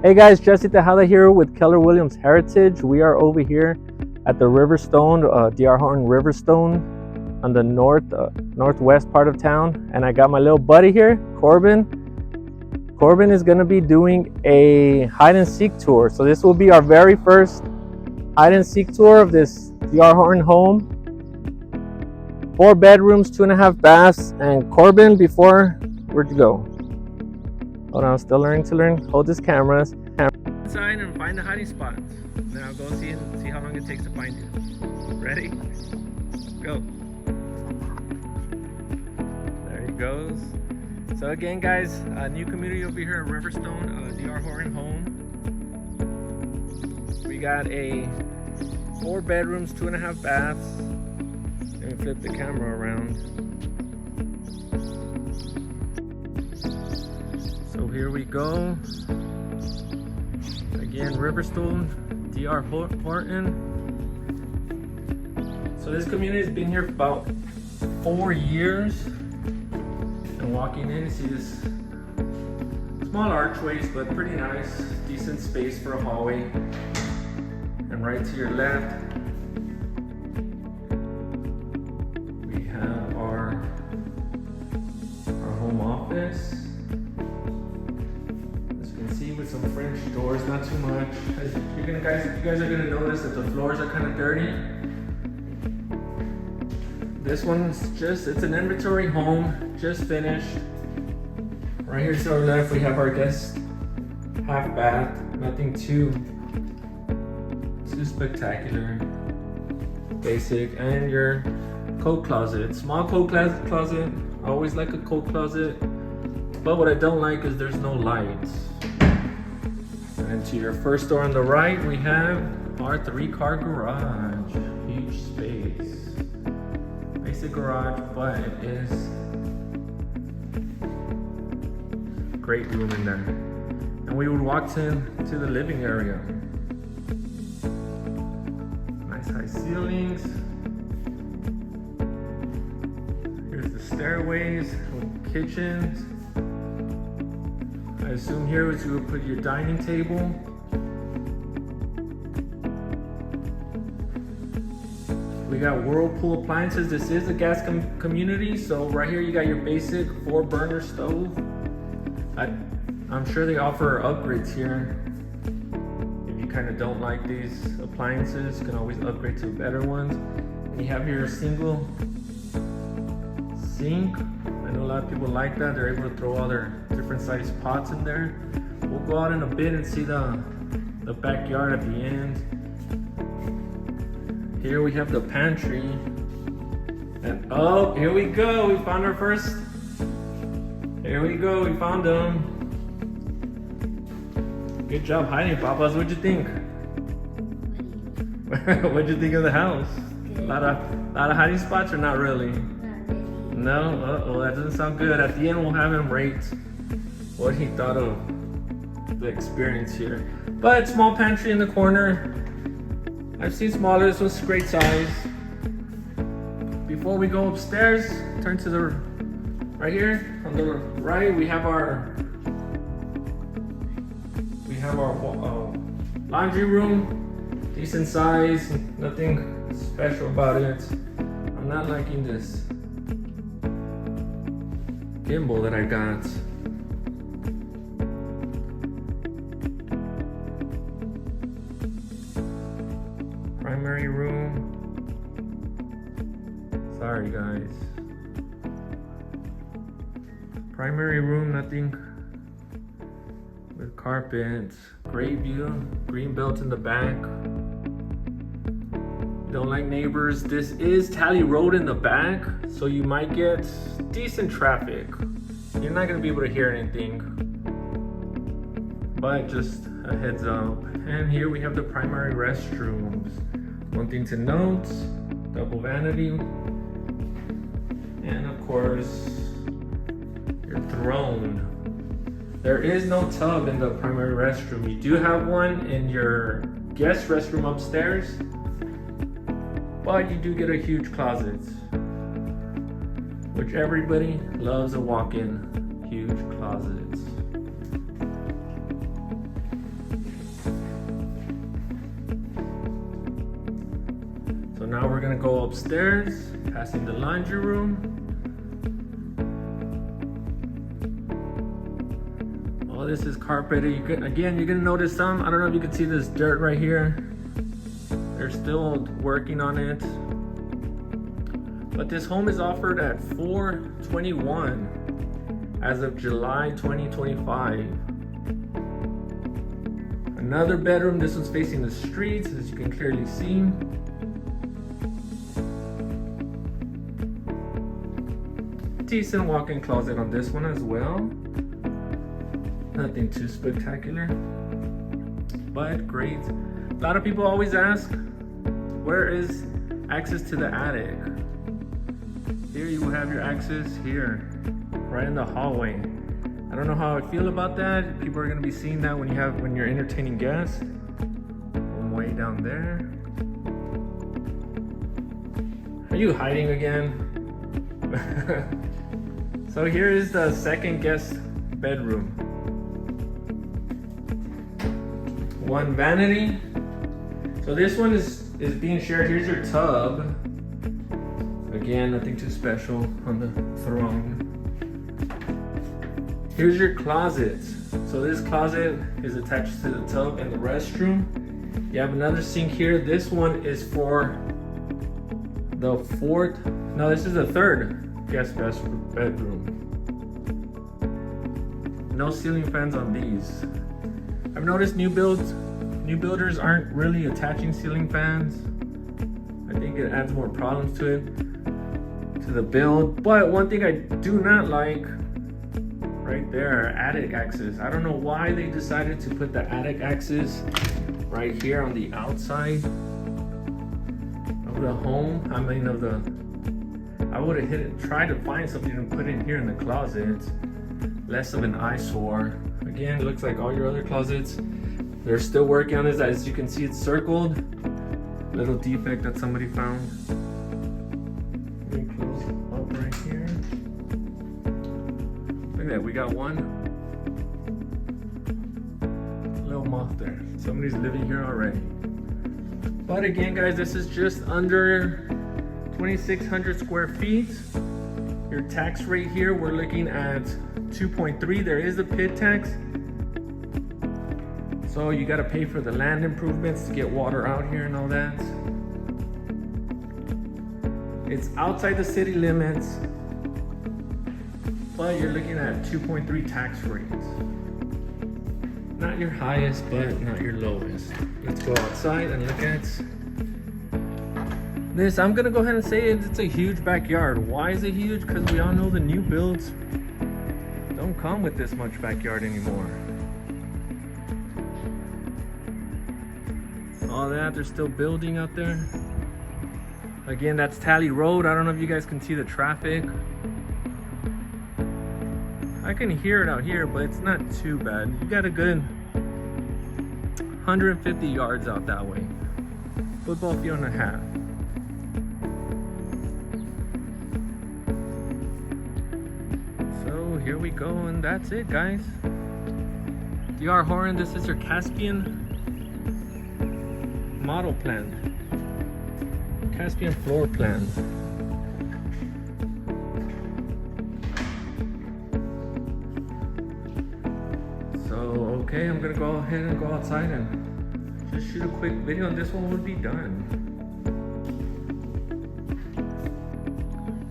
Hey guys, Jesse Tejada here with Keller Williams Heritage. We are over here at the Riverstone, DR Horton Riverstone on the northwest part of town. And I got my little buddy here, Corbin. Corbin is gonna be doing a hide and seek tour. So this will be our very first hide and seek tour of this DR Horton home. 4 bedrooms, 2.5 baths. And Corbin, where'd you go? Hold on, I'm still learning to learn. Hold this cameras. Inside and find the hiding spot. Then I'll go see how long it takes to find you. Ready? Go. There he goes. So again, guys, a new community over here at Riverstone, DR Horton home. We got a 4 bedrooms, 2.5 baths. Let me flip the camera around. So here we go. Again, Riverstone, DR Horton. So this community has been here for about 4 years. And walking in, you see this small archways, but pretty nice, decent space for a hallway. And right to your left, we have our home office. With some French doors, not too much. You guys are gonna notice that the floors are kind of dirty. This one's it's an inventory home, just finished. Right here to our left, we have our guest half bath. Nothing too spectacular. Basic, and your coat closet, small coat closet. I always like a coat closet, but what I don't like is there's no lights. And to your first door on the right, we have our 3-car garage. Huge space. Basic garage, but it is great room in there. And we would walk to the living area. Nice high ceilings. Here's the stairways, kitchens. I assume here is you would put your dining table. We got Whirlpool appliances. This is a gas community, so right here you got your basic 4-burner stove. I'm sure they offer upgrades here. If you kind of don't like these appliances, you can always upgrade to better ones. And you have your single sink. I know a lot of people like that. They're able to throw all their different sized pots in there. We'll go out in a bit and see the backyard at the end. Here we have the pantry. And oh, here we go. We found our first. Here we go. We found them. Good job hiding, Papas. What'd you think? What'd you think of the house? A lot of hiding spots, or not really? No? Uh-oh, that doesn't sound good. At the end, we'll have him rate what he thought of the experience here. But small pantry in the corner. I've seen smaller. This was great size. Before we go upstairs, turn to the right here. On the right, we have our laundry room. Decent size. Nothing special about it. I'm not liking this gimbal that I got. Primary room. Sorry guys. Primary room, nothing with carpet. Great view, green belt in the back. Don't like neighbors. This is Tally Road in the back, so you might get decent traffic. You're not gonna be able to hear anything, but just a heads up. And here we have the primary restrooms. One thing to note, double vanity. And of course, your throne. There is no tub in the primary restroom. You do have one in your guest restroom upstairs, but you do get a huge closet, which everybody loves a walk-in huge closet. now we're gonna go upstairs, passing the laundry room. All this is carpeted. Again, you're gonna notice some, I don't know if you can see this dirt right here. They're still working on it. But this home is offered at $421 as of July 2025. Another bedroom, this one's facing the street, as you can clearly see. Decent walk-in closet on this one as well. Nothing too spectacular, but great. A lot of people always ask, where is access to the attic? Here you will have your access here, right in the hallway. I don't know how I feel about that. People are gonna be seeing that when you're entertaining guests. I'm way down there. Are you hiding again? So here is the second guest bedroom. One vanity. So this one is being shared. Here's your tub. Again, nothing too special on the throne. Here's your closet. So this closet is attached to the tub and the restroom. You have another sink here. This one is for the this is the third guest bedroom. No ceiling fans on these. I've noticed new builders aren't really attaching ceiling fans. I think it adds more problems to the build. But one thing I do not like, right there, attic access. I don't know why they decided to put the attic access right here on the outside of the home. I mean, I would have tried to find something to put in here in the closet. Less of an eyesore. Again, it looks like all your other closets. They're still working on this. As you can see, it's circled. Little defect that somebody found. Let me close up right here. Look at that, we got one little moth there. Somebody's living here already. But again, guys, this is just under 2,600 square feet. Your tax rate here, we're looking at 2.3. There is a PID tax. So you gotta pay for the land improvements to get water out here and all that. It's outside the city limits, but you're looking at 2.3 tax rates. Not your highest, but not your lowest. Let's go outside and look at this. I'm gonna go ahead and say it's a huge backyard. Why is it huge? Because we all know the new builds don't come with this much backyard anymore. All that, they're still building out there. Again, that's Tally Road. I don't know if you guys can see the traffic. I can hear it out here, but it's not too bad. You got a good 150 yards out that way. Football field and a half. So here we go, and that's it, guys. DR Horton, this is your Caspian model plan. Caspian floor plan. So, okay, I'm gonna go ahead and go outside and just shoot a quick video, and this one will be done.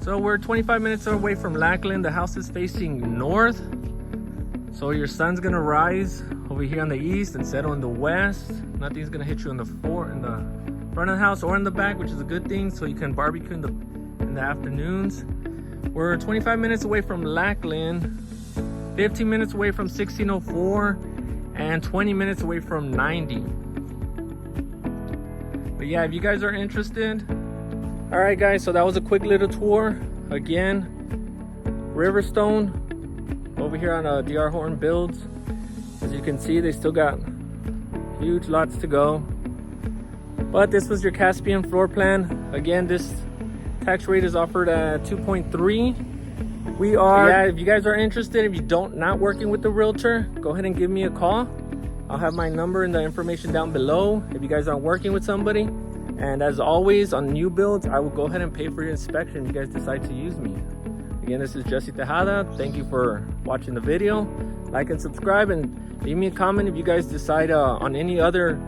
So we're 25 minutes away from Lackland. The house is facing north. So your sun's gonna rise over here on the east and settle in the west. Nothing's gonna hit you in the front of the house or in the back, which is a good thing, so you can barbecue in the afternoons. We're 25 minutes away from Lackland, 15 minutes away from 1604, and 20 minutes away from 90. But yeah, if you guys are interested. All right, guys, so that was a quick little tour. Again, Riverstone over here on DR Horton Builds. As you can see, they still got huge lots to go. But this was your Caspian floor plan. Again, this tax rate is offered at 2.3. We are, yeah, if you guys are interested, if you not working with the realtor, go ahead and give me a call. I'll have my number and the information down below. If you guys aren't working with somebody, And as always, on new builds, I will go ahead and pay for your inspection if you guys decide to use me. Again, this is Jesse Tejada. Thank you for watching the video. Like and subscribe, and leave me a comment if you guys decide on any other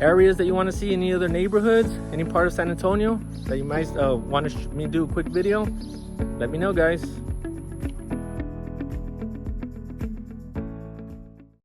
areas that you want to see, any other neighborhoods, any part of San Antonio that you might want me to do a quick video. Let me know, guys.